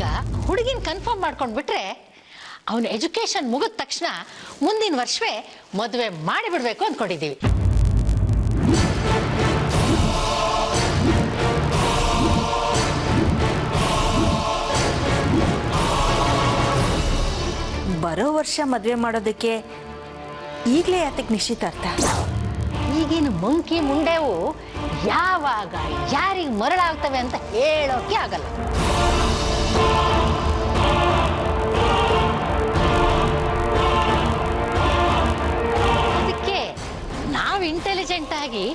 ಈಗ ಹುಡುಗಿನ ಕನ್ಫರ್ಮ್ ಮಾಡ್ಕೊಂಡ್ಬಿಟ್ರೆ ಅವನ ಎಜುಕೇಶನ್ ಮುಗಿದ ತಕ್ಷಣ ಮುಂದಿನ ವರ್ಷವೇ ಮದುವೆ ಮಾಡಿಬಿಡ್ಬೇಕು ಅಂದ್ಕೊಂಡಿದ್ದೀವಿ. ಬರೋ ವರ್ಷ ಮದುವೆ ಮಾಡೋದಕ್ಕೆ ಈಗಲೇ ಯಾತಕ್ಕೆ ನಿಶ್ಚಿತಾರ್ಥ? ಈಗಿನ ಮಂಕಿ ಮುಂಡೆವು ಯಾವಾಗ ಯಾರಿಗೆ ಮರಳಾಗ್ತವೆ ಅಂತ ಹೇಳೋಕೆ ಆಗಲ್ಲ. ಅದಕ್ಕೆ ನಾವು ಇಂಟೆಲಿಜೆಂಟ್ ಆಗಿ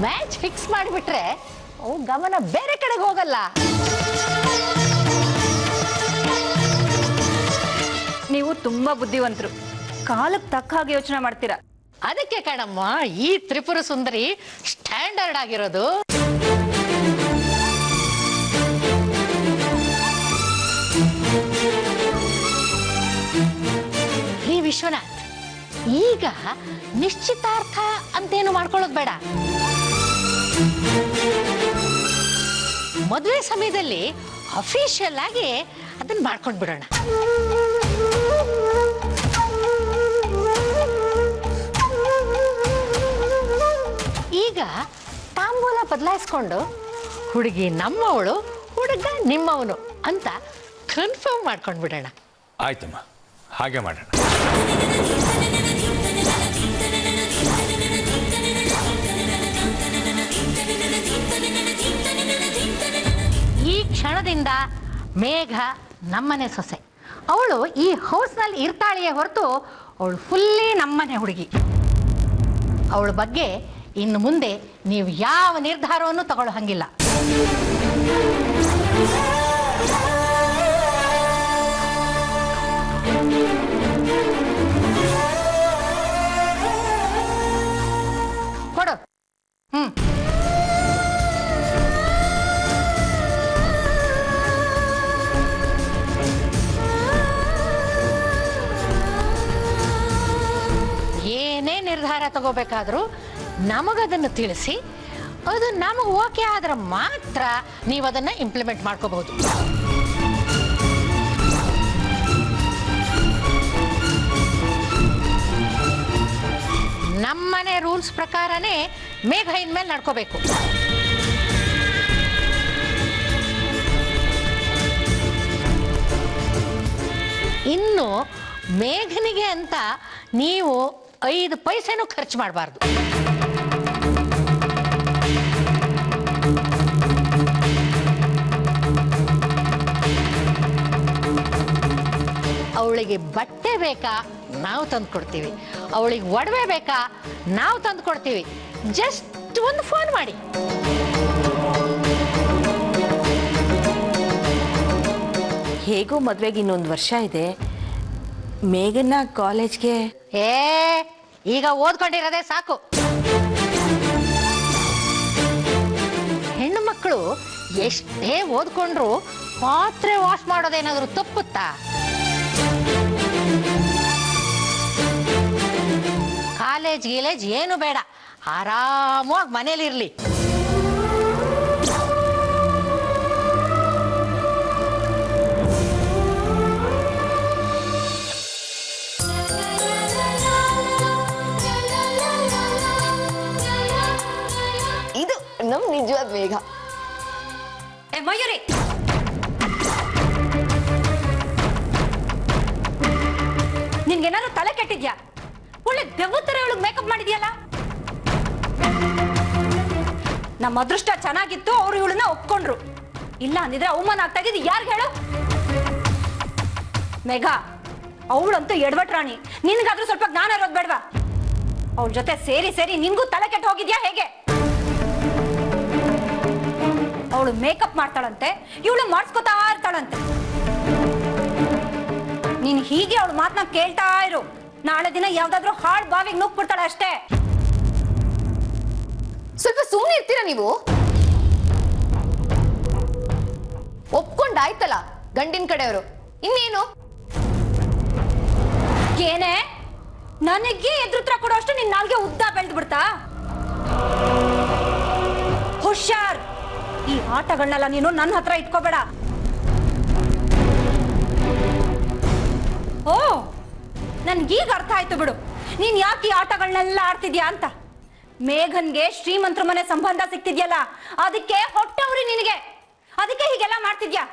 ಮ್ಯಾಚ್ ಫಿಕ್ಸ್ ಮಾಡಿಬಿಟ್ರೆ ಅವು ಗಮನ ಬೇರೆ ಕಡೆಗೆ ಹೋಗಲ್ಲ. ನೀವು ತುಂಬಾ ಬುದ್ಧಿವಂತರು, ಕಾಲಕ್ಕೆ ತಕ್ಕ ಹಾಗೆ ಯೋಚನೆ ಮಾಡ್ತೀರಾ. ಅದಕ್ಕೆ ಕಣಮ್ಮ ಈ ತ್ರಿಪುರ ಸುಂದರಿ ಸ್ಟ್ಯಾಂಡರ್ಡ್ ಆಗಿರೋದು. ರೀ ವಿಶ್ವನಾಥ್, ಈಗ ನಿಶ್ಚಿತಾರ್ಥ ಅಂತೇನು ಮಾಡ್ಕೊಳ್ಳೋದು ಬೇಡ. ಮದುವೆ ಸಮಯದಲ್ಲಿ ಅಫಿಷಿಯಲ್ ಆಗಿ ಅದನ್ನ ಮಾಡ್ಕೊಂಡು ಬಿಡೋಣ. ಈಗ ತಾಂಬೂಲ ಬದಲಾಯಿಸ್ಕೊಂಡು ಹುಡುಗಿ ನಮ್ಮವಳು, ಹುಡುಗ ನಿಮ್ಮವನು ಅಂತ ಕನ್ಫರ್ಮ್ ಮಾಡ್ಕೊಂಡು ಬಿಡೋಣ. ಆಯ್ತಮ್ಮ, ಹಾಗೆ ಮಾಡೋಣ. ಈ ಕ್ಷಣದಿಂದ ಮೇಘ ನಮ್ಮನೆ ಸೊಸೆ. ಅವಳು ಈ ಹೌಸ್ನಲ್ಲಿ ಇರ್ತಾಳೆಯೇ ಹೊರತು ಅವಳು ಫುಲ್ಲಿ ನಮ್ಮನೆ ಹುಡುಗಿ. ಅವಳ ಬಗ್ಗೆ ಇನ್ನು ಮುಂದೆ ನೀವು ಯಾವ ನಿರ್ಧಾರವನ್ನು ತಗೊಳ್ಳೋ ಹಂಗಿಲ್ಲ. ಕೊಡು. ಏನೇ ನಿರ್ಧಾರ ತಗೋಬೇಕಾದ್ರೂ ನಮಗದನ್ನು ತಿಳಿಸಿ, ಅದು ನಮಗೆ ಓಕೆ ಆದ್ರೆ ಮಾತ್ರ ನೀವು ಅದನ್ನ ಇಂಪ್ಲಿಮೆಂಟ್ ಮಾಡ್ಕೋಬಹುದು. ನಮ್ಮನೆ ರೂಲ್ಸ್ ಪ್ರಕಾರನೇ ಮೇಘ ಇನ್ಮೇಲೆ ನಡ್ಕೋಬೇಕು. ಇನ್ನು ಮೇಘನಿಗೆ ಅಂತ ನೀವು 5 ಪೈಸೆನೂ ಖರ್ಚು ಮಾಡಬಾರ್ದು. ಅವಳಿಗೆ ಬಟ್ಟೆ ಬೇಕಾ, ನಾವು ತಂದು ಕೊಡ್ತೀವಿ. ಅವಳಿಗೆ ಒಡವೆ ಬೇಕಾ, ನಾವು ತಂದು ಕೊಡ್ತೀವಿ. ಜಸ್ಟ್ ಒಂದು ಫೋನ್ ಮಾಡಿ. ಹೇಗೋ ಮದುವೆಗೆ ಇನ್ನೊಂದು ವರ್ಷ ಇದೆ. ಮೇಘನ ಕಾಲೇಜ್ಗೆ ಈಗ ಓದ್ಕೊಂಡಿರೋದೇ ಸಾಕು. ಹೆಣ್ಣು ಮಕ್ಕಳು ಎಷ್ಟೇ ಓದ್ಕೊಂಡ್ರು ಪಾತ್ರೆ ವಾಶ್ ಮಾಡೋದೇನಾದ್ರೂ ತಪ್ಪುತ್ತಾ? ಕಾಲೇಜ್ ಗೀಲೇಜ್ ಏನು ಬೇಡ, ಆರಾಮವಾಗಿ ಮನೇಲಿರ್ಲಿ. ಇದು ನಮ್ ನಿಜವಾದ ಮೇಘ. ಮಯೂರಿ, ನಿನ್ಗೇನಾದ್ರು ತಲೆ ಕೆಟ್ಟಿದ್ಯಾ? ಒಳ್ಳೆ ದೆವ್ವ ತರ ಇವಳಿಗೆ ಮೇಕಪ್ ಮಾಡಿದ್ಯಲ್ಲ. ನಮ್ಮ ಅದೃಷ್ಟ ಚೆನ್ನಾಗಿತ್ತು, ಅವ್ರು ಇವಳನ್ನ ಒಪ್ಕೊಂಡ್ರು. ಇಲ್ಲ ಅಂದಿದ್ರೆ ಅವಮಾನ ಆಗ್ತಾ ಇದ್ದಿದ್ದು ಯಾರಿಗೆ ಹೇಳು? ಮೇಘ, ಅವಳಂತೂ ಎಡವಟ್ರಾಣಿ. ನಿನ್ಗಾದ್ರೂ ಸ್ವಲ್ಪ ಜ್ಞಾನ ಇರೋದು ಬೇಡವಾ? ಅವಳ ಜೊತೆ ಸೇರಿ ಸೇರಿ ನಿನ್ಗೂ ತಲೆ ಕೆಟ್ಟು ಹೋಗಿದ್ಯಾ ಹೇಗೆ? ಅವಳು ಮೇಕಪ್ ಮಾಡ್ತಾಳಂತೆ, ಇವಳು ಮಾಡಿಸ್ಕೊತಾ ಇರ್ತಾಳಂತೆ. ನೀನ್ ಹೀಗೆ ಅವಳು ಮಾತನ್ನ ಕೇಳ್ತಾ ಇರು. ನಾಳೆ ದಿನ ಯಾವ್ದಾದ್ರು ಹಾಳ್ ಬಾವಿಗೆ ನುಗ್ಬಿಡ್ತಾಳೆ ಅಷ್ಟೇ. ಸ್ವಲ್ಪ ಸುಮ್ಮನೆ ಇರ್ತೀರಾ ನೀವು? ಒಪ್ಕೊಂಡಾಯ್ತಲ್ಲ ಗಂಡಿನ ಕಡೆಯವರು, ಇನ್ನೇನು? ಏನೇ ನನಗೆ ಎದುರುತ್ರ ಕೊಡೋ ಅಷ್ಟು ನಿನ್ ನಾಲ್ಗೆ ಉದ್ದ ಬೆಳೆದು ಬಿಡ್ತಾ? ಹುಷಾರ್, ಈ ಆಟಗಳನ್ನೆಲ್ಲ ನೀನು ನನ್ನ ಹತ್ರ ಇಟ್ಕೋಬೇಡ. ಓ, ನನ್ಗೀಗ ಅರ್ಥ ಆಯ್ತು ಬಿಡು, ನೀನ್ ಯಾಕೆ ಈ ಆಟಗಳನ್ನೆಲ್ಲ ಆಡ್ತಿದ್ಯಾ ಅಂತ. ಮೇಘನ್ಗೆ ಶ್ರೀಮಂತ್ರ ಮನೆ ಸಂಬಂಧ ಸಿಕ್ತಿದ್ಯಲ್ಲ, ಅದಕ್ಕೆ ಹೊಟ್ಟವ್ರಿ ನಿನಗೆ, ಅದಕ್ಕೆ ಹೀಗೆಲ್ಲ ಮಾಡ್ತಿದ್ಯಾ.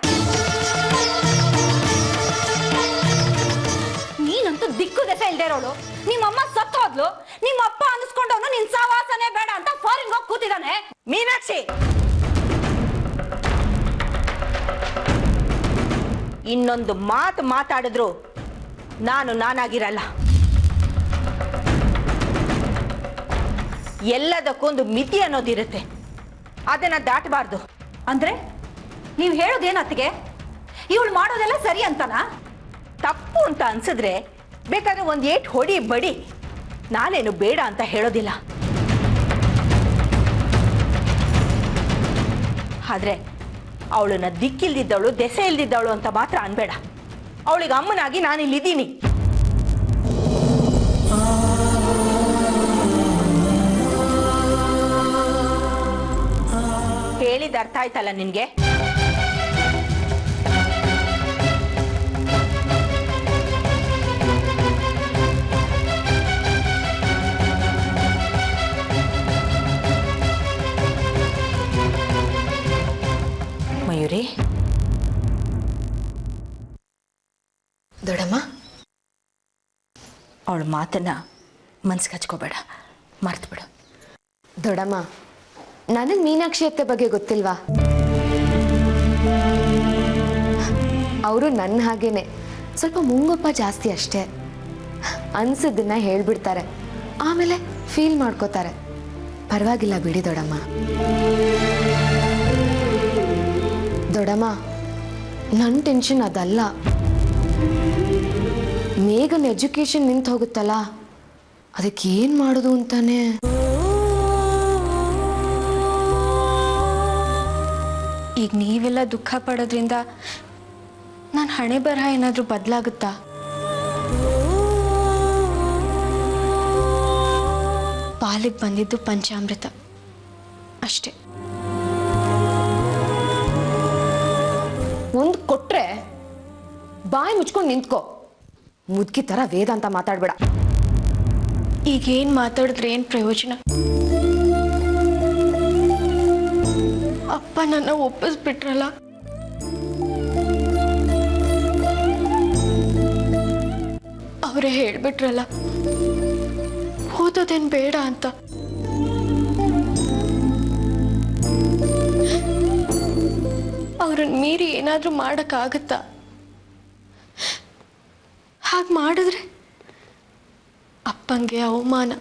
ನೀನಂತೂ ದಿಕ್ಕು ದೆಸೆ ಇಲ್ದೇ ಇರೋಳು. ನಿಮ್ಮಮ್ಮ ಸತ್ತೋದ್ಲು, ನಿಮ್ಮಪ್ಪ ಅನ್ಸ್ಕೊಂಡವನು ನಿನ್ ಸಹವಾಸನೆ ಬೇಡ ಅಂತ ಫಾರಿನ್ ಹೋಗಿ ಕೂತಿದ್ದಾನೆ. ಮೀನಾಕ್ಷಿ, ಇನ್ನೊಂದು ಮಾತು ಮಾತಾಡಿದ್ರು ನಾನಾಗಿರಲ್ಲ. ಎಲ್ಲದಕ್ಕೊಂದು ಮಿತಿ ಅನ್ನೋದಿರುತ್ತೆ, ಅದನ್ನ ದಾಟಬಾರ್ದು. ಅಂದ್ರೆ ನೀವ್ ಹೇಳೋದೇನತ್ತಿಗೆ? ಇವಳು ಮಾಡೋದೆಲ್ಲ ಸರಿ ಅಂತನಾ? ತಪ್ಪು ಅಂತ ಅನ್ಸಿದ್ರೆ ಬೇಕಾದ್ರೆ ಒಂದ್ ಏಟ್ ಹೊಡಿ ಬಡಿ, ನಾನೇನು ಬೇಡ ಅಂತ ಹೇಳೋದಿಲ್ಲ. ಆದ್ರೆ ಅವಳನ್ನ ದಿಕ್ಕಿಲ್ದಿದ್ದವಳು, ದೆಸೆ ಇಲ್ದಿದ್ದವಳು ಅಂತ ಮಾತ್ರ ಅನ್ಬೇಡ. ಅವಳಿಗೆ ಅಮ್ಮನಾಗಿ ನಾನಿಲ್ಲಿದ್ದೀನಿ. ಹೇಳಿದ ಅರ್ಥ ಆಯ್ತಲ್ಲ ನಿನ್ಗೆ? ಮಯೂರಿ, ದೊಡ್ಡಮ್ಮ, ಅವಳ ಮಾತನ್ನ ಮನ್ಸಿಗೆ ಹಚ್ಕೋಬೇಡ, ಮರ್ತು ಬಿಡು. ದೊಡ್ಡಮ್ಮ, ನನಗೆ ಮೀನಾಕ್ಷಿ ಅತ್ತೆ ಬಗ್ಗೆ ಗೊತ್ತಿಲ್ವಾ? ಅವರು ನನ್ನ ಹಾಗೇನೆ, ಸ್ವಲ್ಪ ಮುಂಗೊಪ್ಪ ಜಾಸ್ತಿ ಅಷ್ಟೇ. ಅನ್ಸಿದ್ದನ್ನ ಹೇಳ್ಬಿಡ್ತಾರೆ, ಆಮೇಲೆ ಫೀಲ್ ಮಾಡ್ಕೋತಾರೆ. ಪರವಾಗಿಲ್ಲ ಬಿಡಿ ದೊಡ್ಡಮ್ಮ. ದೊಡ್ಡಮ್ಮ, ನನ್ನ ಟೆನ್ಷನ್ ಅದಲ್ಲ. ಮೇಘನ್ ಎಜುಕೇಶನ್ ನಿಂತು ಹೋಗುತ್ತಲ್ಲ, ಅದಕ್ಕೆ ಏನು ಮಾಡೋದು ಅಂತಾನೆ. ಈಗ ನೀವೆಲ್ಲ ದುಃಖ ಪಡೋದ್ರಿಂದ ನನ್ನ ಹಣೆ ಬರಹ ಏನಾದರೂ ಬದಲಾಗುತ್ತಾ? ಪಾಲಿಗೆ ಬಂದಿದ್ದು ಪಂಚಾಮೃತ ಅಷ್ಟೇ. ಒಂದು ಕೊಟ್ರೆ ಬಾಯಿ ಮುಚ್ಕೊಂಡು ನಿಂತ್ಕೋ. ಮುದ್ಕಿ ತರ ವೇದ ಅಂತ ಮಾತಾಡ್ಬೇಡ. ಈಗೇನು ಮಾತಾಡಿದ್ರೆ ಏನು ಪ್ರಯೋಜನ? ಅಪ್ಪ ನನ್ನ ಒಪ್ಪಿಸ್ಬಿಟ್ರಲ್ಲ. ಅವರೇ ಹೇಳ್ಬಿಟ್ರಲ್ಲ ಓದೋದೇನು ಬೇಡ ಅಂತ. ಅವ್ರನ್ನ ಮೀರಿ ಏನಾದರೂ ಮಾಡೋಕ್ಕಾಗತ್ತಾ? ಹಾಗೆ ಮಾಡಿದ್ರೆ ಅಪ್ಪಂಗೆ ಅವಮಾನ.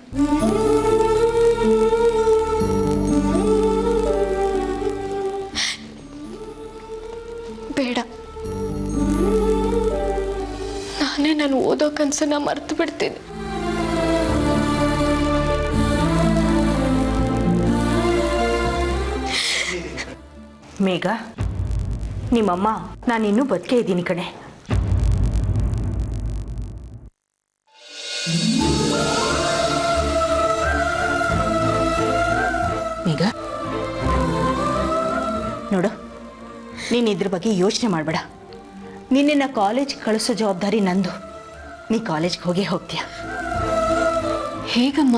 ಬೇಡ, ನಾನೇ ನಾನು ಓದೋ ಕನಸನ್ನ ಮರ್ತು ಬಿಡ್ತೀನಿ. ಮೇಘ, ನಿಮ್ಮಮ್ಮ ನಾನಿನ್ನೂ ಬದುಕೇ ಇದ್ದೀನಿ ಕಣೆ. ಮೇಘ ನೋಡು, ನೀನು ಇದ್ರ ಬಗ್ಗೆ ಯೋಚನೆ ಮಾಡಬೇಡ. ನಿನ್ನ ಕಾಲೇಜ್ ಕಳಿಸೋ ಜವಾಬ್ದಾರಿ ನಂದು. ನೀ ಕಾಲೇಜ್ಗೆ ಹೋಗೇ ಹೋಗ್ತೀಯ. ಹೇಗಮ್ಮ?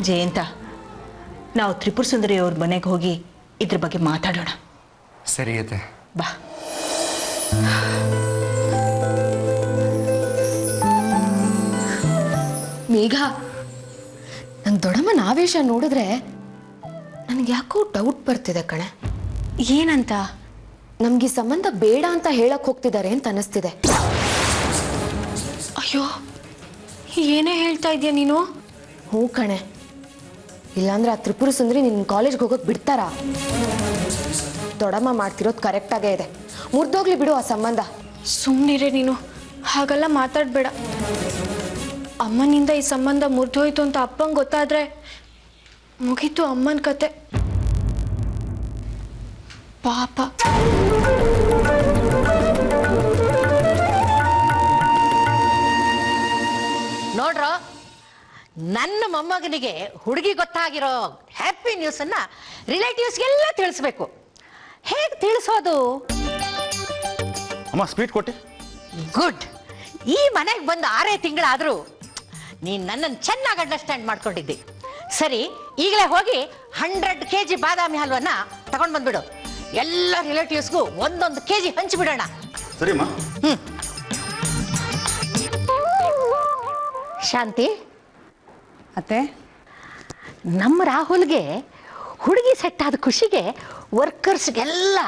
ಜಯಂತ, ನಾವು ತ್ರಿಪುರ ಸುಂದರಿ ಅವ್ರ ಮನೆಗೆ ಹೋಗಿ ಇದ್ರ ಬಗ್ಗೆ ಮಾತಾಡೋಣ. ಸರಿ ಅತ್ತೆ. ಬಾ. ಮೇಘ, ನಂಗೆ ದೊಡ್ಡಮ್ಮನ ಆವೇಶ ನೋಡಿದ್ರೆ ನನಗೆ ಯಾಕೋ ಡೌಟ್ ಬರ್ತಿದೆ ಕಣೆ. ಏನಂತ? ನಮ್ಗೆ ಈ ಸಂಬಂಧ ಬೇಡ ಅಂತ ಹೇಳಕ್ ಹೋಗ್ತಿದ್ದಾರೆ ಅಂತ ಅನಿಸ್ತಿದೆ. ಅಯ್ಯೋ, ಏನೇ ಹೇಳ್ತಾ ಇದೀಯ ನೀನು? ಹ್ಞೂ ಕಣೆ, ಇಲ್ಲಾಂದ್ರೆ ಆ ತ್ರಿಪುರ ಸುಂದರಿ ನಿನ್ನ ಕಾಲೇಜ್ಗೆ ಹೋಗೋಕೆ ಬಿಡ್ತಾರಾ? ದೊಡ್ಡಮ್ಮ ಮಾಡ್ತಿರೋದು ಕರೆಕ್ಟಾಗೇ ಇದೆ. ಮುರಿದೋಗ್ಲಿ ಬಿಡು ಆ ಸಂಬಂಧ. ಸುಮ್ಮನಿರೇ ನೀನು, ಹಾಗೆಲ್ಲ ಮಾತಾಡಬೇಡ. ಅಮ್ಮನಿಂದ ಈ ಸಂಬಂಧ ಮುರಿದೋಯ್ತು ಅಂತ ಅಪ್ಪಂಗೆ ಗೊತ್ತಾದ್ರೆ ಮುಗೀತು ಅಮ್ಮನ ಕತೆ. ಪಾಪ. ನೋಡ್ರ, ನನ್ನ ಮೊಮ್ಮಗನಿಗೆ ಹುಡುಗಿ ಗೊತ್ತಾಗಿರೋ ಹ್ಯಾಪಿ ನ್ಯೂಸನ್ನ ರಿಲೇಟಿವ್ಸ್ಗೆಲ್ಲ ತಿಳಿಸ್ಬೇಕು. ಹೇಗೆ ತಿಳಿಸೋದು? ಅಮ್ಮ ಸ್ವೀಟ್ ಕೊಟ್ಟೆ? ಗುಡ್. ಈ ಮನೆಗೆ ಬಂದು 6 ತಿಂಗಳಾದರೂ ನೀನು ನನ್ನನ್ನು ಚೆನ್ನಾಗಿ ಅಂಡರ್ಸ್ಟ್ಯಾಂಡ್ ಮಾಡ್ಕೊಂಡಿದ್ದಿ. ಸರಿ, ಈಗಲೇ ಹೋಗಿ 100 kg ಬಾದಾಮಿ ಹಲ್ವನ್ನ ತಗೊಂಡು ಬಂದ್ಬಿಡು. ಎಲ್ಲ ರಿಲೇಟಿವ್ಸ್ಗೂ 1 kg ಹಂಚಿಬಿಡೋಣ. ಸರಿಮ್ಮ. ಶಾಂತಿ ಅತ್ತೆ, ನಮ್ಮ ರಾಹುಲ್ಗೆ ಹುಡುಗಿ ಸೆಟ್ ಆದ ಖುಷಿಗೆ ವರ್ಕರ್ಸ್ಗೆಲ್ಲ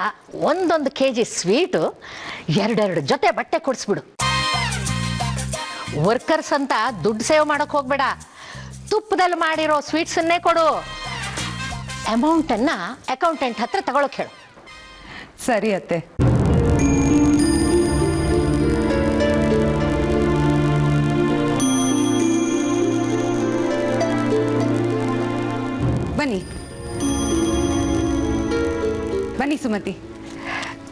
1 kg ಸ್ವೀಟು, 2 ಜೊತೆ ಬಟ್ಟೆ ಕೊಡಿಸ್ಬಿಡು. ವರ್ಕರ್ಸ್ ಅಂತ ದುಡ್ಡು ಸೇವ್ ಮಾಡೋಕೆ ಹೋಗ್ಬೇಡ, ತುಪ್ಪದಲ್ಲಿ ಮಾಡಿರೋ ಸ್ವೀಟ್ಸನ್ನೇ ಕೊಡು. ಅಮೌಂಟನ್ನು ಅಕೌಂಟೆಂಟ್ ಹತ್ರ ತಗೊಳಕ್ ಹೇಳು. ಸರಿ ಅತ್ತೆ. ಬನ್ನಿ ಬನ್ನಿ ಸುಮತಿ,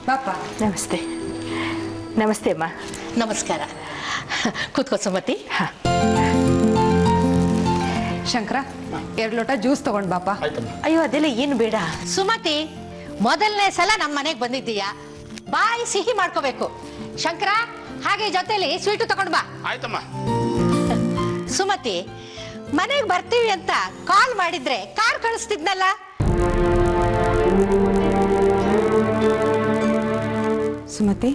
ಪಾಪ. ನಮಸ್ತೆ. ನಮಸ್ತೆ ಅಮ್ಮ. ನಮಸ್ಕಾರ. ಕೂತ್ಕೋ ಸುಮತಿ. ಶಂಕರ, 2 ಲೋಟ ಜ್ಯೂಸ್ ತಗೊಂಡ್ ಬಾಪ. ಅಯ್ಯೋ, ಅದೆಲ್ಲ ಏನು ಬೇಡ. ಸುಮತಿ, ಮೊದಲನೇ ಸಲ ನಮ್ಮ ಮನೆಗೆ ಬಂದಿದ್ದೀಯಾ, ಬಾಯಿ ಸಿಹಿ ಮಾಡ್ಕೋಬೇಕು. ಶಂಕರ, ಹಾಗೆ ಜೊತೆಲಿ ಸ್ವೀಟು ತಗೊಂಡು ಬಾ. ಆಯ್ತಮ್ಮ. ಸುಮತಿ, ಮನೆಗೆ ಬರ್ತೀವಿ ಅಂತ ಕಾಲ್ ಮಾಡಿದ್ರೆ ಕಾರ್ ಕಳಿಸ್ತಿದ್ನಲ್ಲ. ಸುಮತಿ,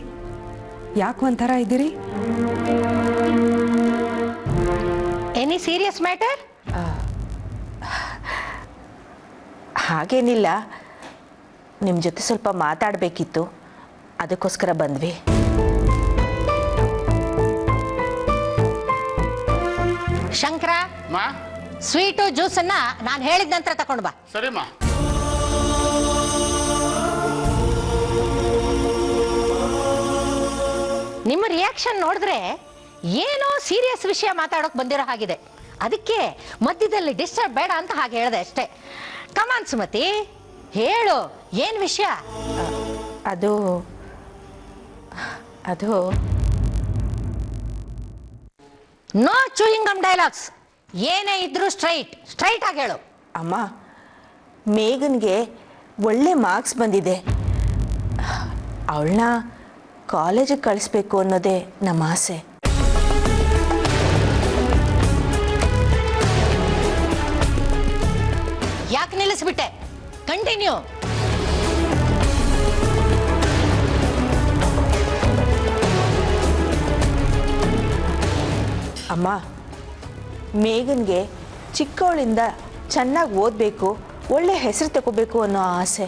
ಯಾಕೆ ಒಂಥರ ಇದ್ದೀರಿ? Any serious matter? ಹಾಗೇನಿಲ್ಲ, ನಿಮ್ಮ ಜೊತೆ ಸ್ವಲ್ಪ ಮಾತಾಡಬೇಕಿತ್ತು, ಅದಕ್ಕೋಸ್ಕರ ಬಂದ್ವಿ. ಶಂಕರ, ಮಾ. ಸ್ವೀಟು ಜ್ಯೂಸನ್ನ ನಾನು ಹೇಳಿದ ನಂತರ ತಗೊಂಡು ಬಾ. ಸರಿಮ್ಮ. ನಿಮ್ಮ ರಿಯಾಕ್ಷನ್ ನೋಡಿದ್ರೆ ಏನೋ ಸೀರಿಯಸ್ ವಿಷಯ ಮಾತಾಡೋಕೆ ಬಂದಿರೋ ಹಾಗಿದೆ. ಅದಕ್ಕೆ ಮಧ್ಯದಲ್ಲಿ ಡಿಸ್ಟರ್ಬ್ ಬೇಡ ಅಂತ ಹಾಗೆ ಹೇಳಿದೆ ಅಷ್ಟೇ. ಕಮಾನ್ ಸುಮತಿ, ಹೇಳು, ಏನು ವಿಷಯ? ಅದು ನೋ ಚೂಯಿಂಗ್ ಗಮ್ ಡೈಲಾಗ್ಸ್. ಏನೇ ಇದ್ರೂ ಸ್ಟ್ರೈಟ್ ಆಗಿ ಹೇಳು. ಅಮ್ಮ, ಮೇಘನ್ಗೆ ಒಳ್ಳೆ ಮಾರ್ಕ್ಸ್ ಬಂದಿದೆ. ಅವಳನ್ನ ಕಾಲೇಜಿಗೆ ಕಳಿಸ್ಬೇಕು ಅನ್ನೋದೇ ನಮ್ಮ ಆಸೆ. ಯಾಕೆ ನಿಲ್ಲಿಸ್ಬಿಟ್ಟೆ? ಕಂಟಿನ್ಯೂ. ಅಮ್ಮ, ಮೇಘನ್ಗೆ ಚಿಕ್ಕವಳಿಂದ ಚೆನ್ನಾಗಿ ಓದಬೇಕು, ಒಳ್ಳೆ ಹೆಸರು ತಗೋಬೇಕು ಅನ್ನೋ ಆಸೆ.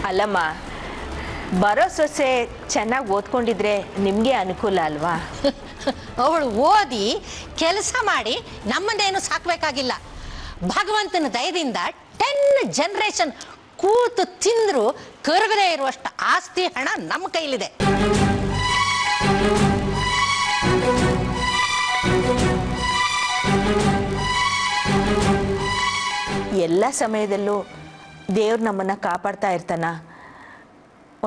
ಅಲ್ಲಮ್ಮ, ಬರೋ ಸೊಸೆ ಚೆನ್ನಾಗಿ ಓದ್ಕೊಂಡಿದ್ರೆ ನಿಮಗೆ ಅನುಕೂಲ ಅಲ್ವಾ? ಅವಳು ಓದಿ ಕೆಲಸ ಮಾಡಿ ನಮ್ಮನ್ನೇನು ಸಾಕಬೇಕಾಗಿಲ್ಲ. ಭಗವಂತನ ದಯದಿಂದ 10 ಜನರೇಷನ್ ಕೂತು ತಿಂದ್ರು ಕರಗದೇ ಇರುವಷ್ಟು ಆಸ್ತಿ ಹಣ ನಮ್ಮ ಕೈಲಿದೆ. ಎಲ್ಲ ಸಮಯದಲ್ಲೂ ದೇವ್ರು ನಮ್ಮನ್ನು ಕಾಪಾಡ್ತಾ ಇರ್ತಾನ,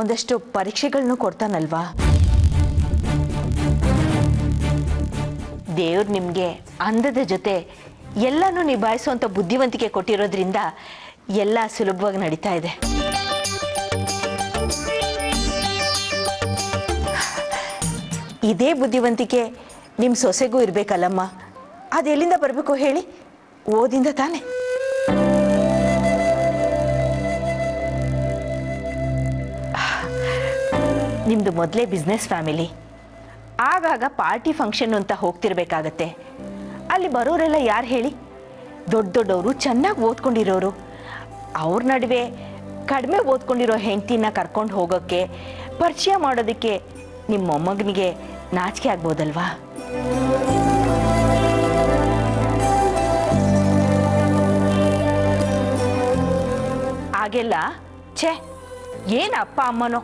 ಒಂದಷ್ಟು ಪರೀಕ್ಷೆಗಳನ್ನು ಕೊಡ್ತಾನಲ್ವಾ? ದೇವ್ರು ನಿಮಗೆ ಅಂದದ ಜೊತೆ ಎಲ್ಲನೂ ನಿಭಾಯಿಸುವಂಥ ಬುದ್ಧಿವಂತಿಕೆ ಕೊಟ್ಟಿರೋದ್ರಿಂದ ಎಲ್ಲ ಸುಲಭವಾಗಿ ನಡೀತಾ ಇದೆ. ಇದೇ ಬುದ್ಧಿವಂತಿಕೆ ನಿಮ್ಮ ಸೊಸೆಗೂ ಇರಬೇಕಲ್ಲಮ್ಮ. ಅದೆಲ್ಲಿಂದ ಬರಬೇಕು ಹೇಳಿ? ಓದಿಂದ ತಾನೆ. ನಿಮ್ಮದು ಮೊದಲೇ ಬಿಸ್ನೆಸ್ ಫ್ಯಾಮಿಲಿ, ಆಗಾಗ ಪಾರ್ಟಿ ಫಂಕ್ಷನ್ ಅಂತ ಹೋಗ್ತಿರ್ಬೇಕಾಗತ್ತೆ. ಅಲ್ಲಿ ಬರೋರೆಲ್ಲ ಯಾರು ಹೇಳಿ? ದೊಡ್ಡವರು, ಚೆನ್ನಾಗಿ ಓದ್ಕೊಂಡಿರೋರು. ಅವ್ರ ನಡುವೆ ಕಡಿಮೆ ಓದ್ಕೊಂಡಿರೋ ಹೆಂಡತಿನ ಕರ್ಕೊಂಡು ಹೋಗೋಕ್ಕೆ, ಪರಿಚಯ ಮಾಡೋದಕ್ಕೆ ನಿಮ್ಮ ಮೊಮ್ಮಗನಿಗೆ ನಾಚಿಕೆ ಆಗ್ಬೋದಲ್ವಾ? ಹಾಗೆಲ್ಲ ಛೇ, ಏನು ಅಪ್ಪ ಅಮ್ಮನೋ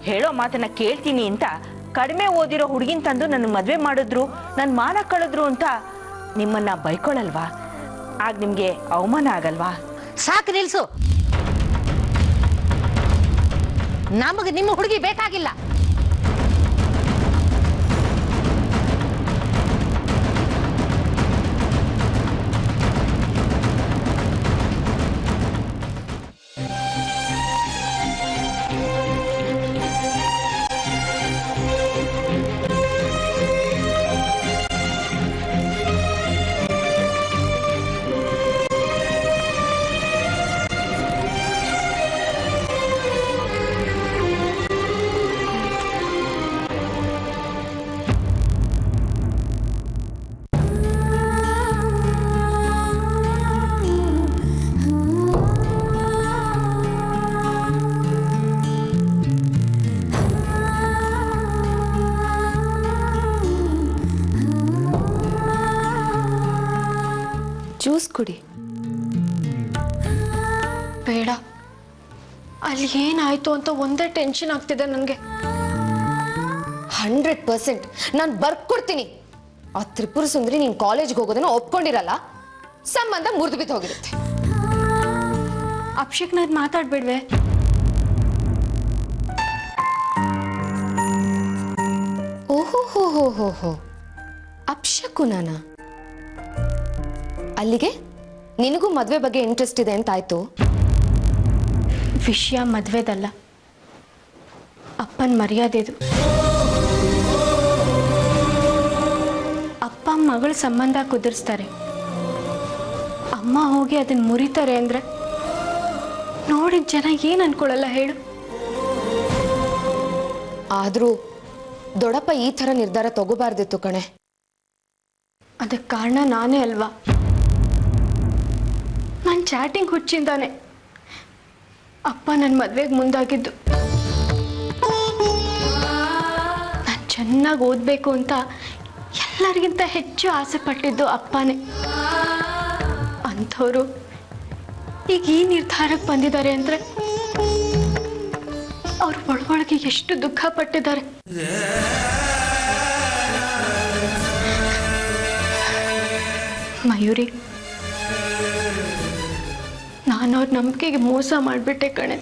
ಹೇಳೋ ಮಾತನ್ನ ಕೇಳ್ತೀನಿ ಅಂತ ಕಡಿಮೆ ಓದಿರೋ ಹುಡುಗಿನ ತಂದು ನನ್ನ ಮದುವೆ ಮಾಡಿದ್ರು, ನನ್ನ ಮಾನ ಕಳೆದ್ರು ಅಂತ ನಿಮ್ಮನ್ನ ಬೈಕೊಳ್ಳಲ್ವಾ? ಆಗ ನಿಮಗೆ ಅವಮಾನ ಆಗಲ್ವಾ? ಸಾಕು, ನಿಲ್ಸು. ನಮಗೆ ನಿಮ್ಮ ಹುಡುಗಿ ಬೇಕಾಗಿಲ್ಲ. ಕುಡಿ. ಬೇಡ, ಅಲ್ಲಿ ಏನಾಯ್ತು ಅಂತ ಒಂದೇ ಟೆನ್ಷನ್ ಆಗ್ತಿದೆ ನನಗೆ. 100% ನಾನು ಬರ್ಕೊಡ್ತೀನಿ. ಆ ತ್ರಿಪುರ ಸುಂದರಿ ನೀನ್ ಕಾಲೇಜ್ಗೆ ಹೋಗೋದನ್ನ ಒಪ್ಕೊಂಡಿರಲ್ಲ, ಸಂಬಂಧ ಮುರಿದು ಬಿದ್ದು ಹೋಗಿರುತ್ತೆ. ಅಪ್ಶಕ್ನಾದ್ ಮಾತಾಡ್ಬೇಡ್ವೆ. ಓಹೋ ಅಪ್ಶಕುನಾನ. ಅಲ್ಲಿಗೆ ನಿನಗೂ ಮದ್ವೆ ಬಗ್ಗೆ ಇಂಟ್ರೆಸ್ಟ್ ಇದೆ ಅಂತ ಆಯ್ತು. ವಿಷಯ ಮದ್ವೆದಲ್ಲ, ಅಪ್ಪನ ಮರ್ಯಾದೆದು. ಅಪ್ಪ ಮಗಳ ಸಂಬಂಧ ಕುದುರಿಸ್ತಾರೆ, ಅಮ್ಮ ಹೋಗಿ ಅದನ್ನ ಮುರಿತಾರೆ ಅಂದ್ರೆ ನೋಡಿದ ಜನ ಏನ್ ಅನ್ಕೊಳ್ಳಲ್ಲ ಹೇಳು. ಆದ್ರೂ ದೊಡ್ಡಪ್ಪ ಈ ತರ ನಿರ್ಧಾರ ತಗೋಬಾರ್ದಿತ್ತು ಕಣೆ. ಅದಕ್ಕೆ ಕಾರಣ ನಾನೇ ಅಲ್ವಾ? ನನ್ನ ಚಾಟಿಂಗ್ ಹುಚ್ಚಿಂದಾನೆ ಅಪ್ಪ ನನ್ನ ಮದ್ವೆಗೆ ಮುಂದಾಗಿದ್ದು. ನಾನು ಚೆನ್ನಾಗಿ ಓದಬೇಕು ಅಂತ ಎಲ್ಲರಿಗಿಂತ ಹೆಚ್ಚು ಆಸೆ ಪಟ್ಟಿದ್ದು ಅಪ್ಪನೇ. ಅಂಥವ್ರು ಈಗ ಈ ನಿರ್ಧಾರಕ್ಕೆ ಬಂದಿದ್ದಾರೆ ಅಂದರೆ ಅವ್ರ ಒಳಗೊಳಗೆ ಎಷ್ಟು ದುಃಖ ಪಟ್ಟಿದ್ದಾರೆ. ಮಯೂರಿ, ನಾನು ಅವ್ರ ನಂಬಿಕೆಗೆ ಮೋಸ ಮಾಡಿಬಿಟ್ಟೆ ಕಣೆ.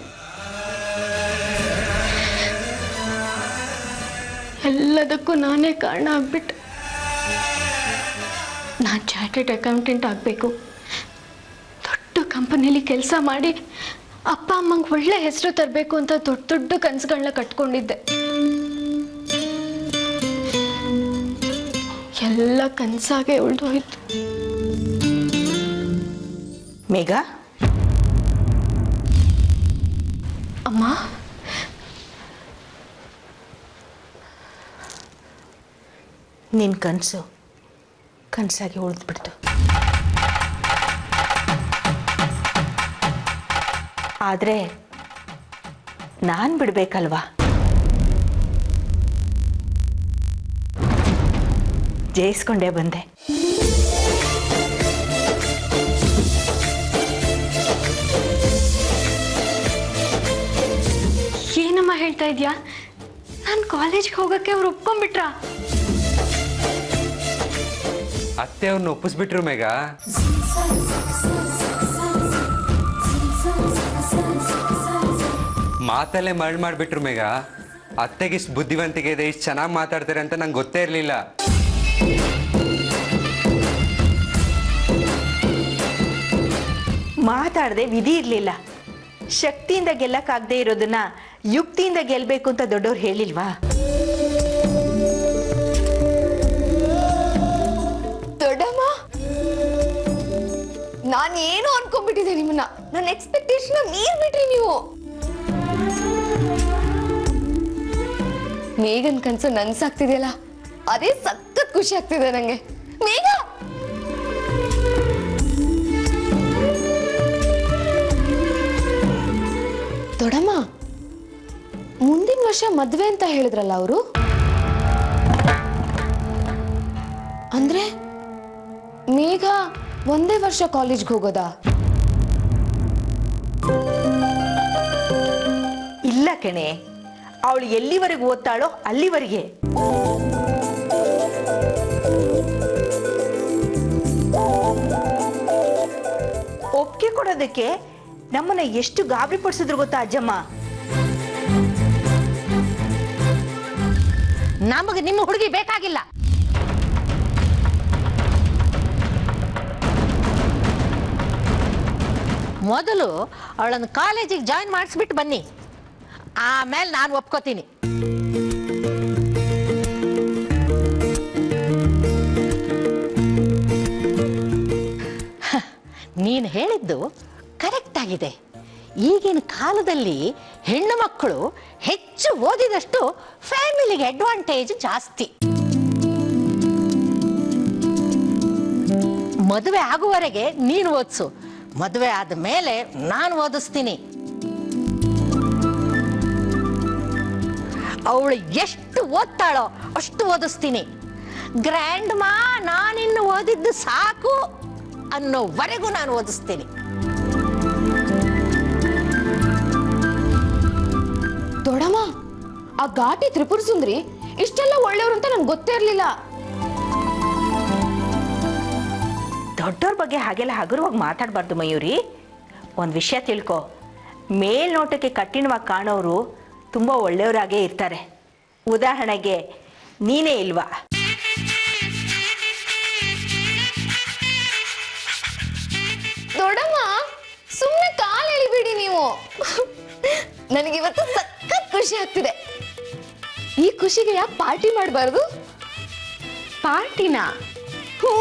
ಎಲ್ಲದಕ್ಕೂ ನಾನೇ ಕಾರಣ ಆಗ್ಬಿಟ್ಟೆ. ನಾನು ಚಾರ್ಟೆಡ್ ಅಕೌಂಟೆಂಟ್ ಆಗಬೇಕು, ದೊಡ್ಡ ಕಂಪನಿಲಿ ಕೆಲಸ ಮಾಡಿ ಅಪ್ಪ ಅಮ್ಮಂಗೆ ಒಳ್ಳೆ ಹೆಸರು ತರಬೇಕು ಅಂತ ದೊಡ್ಡ ದೊಡ್ಡ ಕನಸುಗಳನ್ನ ಕಟ್ಕೊಂಡಿದ್ದೆ. ಎಲ್ಲ ಕನಸಾಗೆ ಉಳಿದು ಹೋಯ್ತು. ಮೇಘ, ಅಮ್ಮ, ನಿನ್ನ ಕನಸು ಕನಸಾಗಿ ಉಳಿದ್ಬಿಡ್ತು. ಆದರೆ ನಾನು ಬಿಡ್ಬೇಕಲ್ವಾ? ಜಯಿಸ್ಕೊಂಡೇ ಬಂದೆ. ಏನಮ್ಮ ಹೇಳ್ತಾ ಇದ್ಯಾ? ನಾನು ಕಾಲೇಜ್ಗೆ ಹೋಗಕ್ಕೆ ಅವ್ರು ಒಪ್ಕೊಂಡ್ಬಿಟ್ರಾ? ಅತ್ತೆ ಅವ್ರನ್ನ ಒಪ್ಪಿಸ್ಬಿಟ್ರು ಮೇಘ. ಮಾತಲ್ಲೇ ಮರಳು ಮಾಡಿಬಿಟ್ರು ಮೇಘ. ಅತ್ತೆಗೆ ಇಷ್ಟು ಬುದ್ಧಿವಂತಿಕೆ ಇದೆ, ಇಷ್ಟು ಚೆನ್ನಾಗಿ ಮಾತಾಡ್ತಾರೆ ಅಂತ ನಂಗೆ ಗೊತ್ತೇ ಇರಲಿಲ್ಲ. ಮಾತಾಡದೆ ವಿಧಿ ಇರಲಿಲ್ಲ. ಶಕ್ತಿಯಿಂದ ಗೆಲ್ಲಕ್ಕಾಗದೆ ಇರೋದನ್ನ ಯುಕ್ತಿಯಿಂದ ಗೆಲ್ಲಬೇಕು ಅಂತ ದೊಡ್ಡವ್ರು ಹೇಳಿಲ್ವಾ? ದೊಡ್ಡಮ್ಮ, ನಾನೇನು ಅನ್ಕೊಂಡ್ಬಿಟ್ಟಿದ್ದೆ ನಿಮ್ಮನ್ನ. ನನ್ನ ಎಕ್ಸ್ಪೆಕ್ಟೇಷನ್ ಮೀರ್ಬಿಟ್ರಿ ನೀವು. ಮೇಘನ್ ಕನ್ಸು ನನ್ಸಾಗ್ತಿದೆಯಲ್ಲ, ಅದೇ ಸಖತ್ ಖುಷಿ ಆಗ್ತಿದೆ ನಂಗೆ. ಮೇಘ, ದೊಡ್ಡಮ್ಮ, ಮುಂದಿನ ವರ್ಷ ಮದ್ವೆ ಅಂತ ಹೇಳಿದ್ರಲ್ಲ ಅವರು? ಅಂದ್ರೆ ಮೇಘ ಒಂದೇ ವರ್ಷ ಕಾಲೇಜ್ಗೆ ಹೋಗೋದಾ? ಇಲ್ಲ ಕಣೆ, ಅವಳು ಎಲ್ಲಿವರೆಗೆ ಓದ್ತಾಳೋ ಅಲ್ಲಿವರೆಗೆ. ಒಪ್ಪಿಗೆ ಕೊಡೋದಕ್ಕೆ ನಮ್ಮನ್ನ ಎಷ್ಟು ಗಾಬರಿ ಪಡಿಸಿದ್ರು ಗೊತ್ತಾ ಅಜ್ಜಮ್ಮ? ನಮಗೆ ನಿಮ್ಮ ಹುಡುಗಿ ಬೇಕಾಗಿಲ್ಲ. ಮೊದಲು ಅವಳನ್ನು ಕಾಲೇಜಿಗೆ ಜಾಯಿನ್ ಮಾಡಿಸ್ಬಿಟ್ಟು ಬನ್ನಿ, ಆಮೇಲೆ ನಾನು ಒಪ್ಕೋತೀನಿ. ನೀನು ಹೇಳಿದ್ದು ಕರೆಕ್ಟ್ ಆಗಿದೆ. ಈಗಿನ ಕಾಲದಲ್ಲಿ ಹೆಣ್ಣು ಮಕ್ಕಳು ಹೆಚ್ಚು ಓದಿದಷ್ಟು ಫ್ಯಾಮಿಲಿಗೆ ಅಡ್ವಾಂಟೇಜ್ ಜಾಸ್ತಿ. ಮದುವೆ ಆಗುವವರೆಗೆ ನೀನು ಓದಿಸು, ಮದುವೆ ಆದ ಮೇಲೆ ನಾನು ಓದಿಸ್ತೀನಿ. ಅವಳು ಎಷ್ಟು ಓದ್ತಾಳೋ ಅಷ್ಟು ಓದಿಸ್ತೀನಿ. ಗ್ರ್ಯಾಂಡ್ ಮಾ, ನಾನಿನ್ನು ಓದಿದ್ದು ಸಾಕು ಅನ್ನೋವರೆಗೂ ನಾನು ಓದಿಸ್ತೀನಿ. ದೊಡಮ್ಮ, ಆ ಘಾಟಿ ತ್ರಿಪುರ ಸುಂದರಿ ಇಷ್ಟೆಲ್ಲ ಒಳ್ಳೆಯವರು ಅಂತ ನಂಗೆ ಗೊತ್ತೇ ಇರ್ಲಿಲ್ಲ. ದೊಡ್ಡವ್ರ ಬಗ್ಗೆ ಹಾಗೆಲ್ಲ ಹಗುರವಾಗಿ ಮಾತಾಡಬಾರ್ದು ಮಯೂರಿ. ಒಂದು ವಿಷಯ ತಿಳ್ಕೊ, ಮೇಲ್ನೋಟಕ್ಕೆ ಕಠಿಣವಾಗಿ ಕಾಣೋರು ತುಂಬ ಒಳ್ಳೆಯವರಾಗೇ ಇರ್ತಾರೆ. ಉದಾಹರಣೆಗೆ ನೀನೇ ಇಲ್ವಾ? ದೊಡಮ್ಮ, ಸುಮ್ಮನೆ ಕಾಲು ಎಳಿಬೇಡಿ ನೀವು. ನನಗಿವತ್ತು ಸಖತ್ ಖುಷಿ ಆಗ್ತಿದೆ. ಈ ಖುಷಿಗೆ ಯಾಕೆ ಪಾರ್ಟಿ ಮಾಡಬಾರ್ದು? ಪಾರ್ಟಿನ? ಹ್ಞೂ,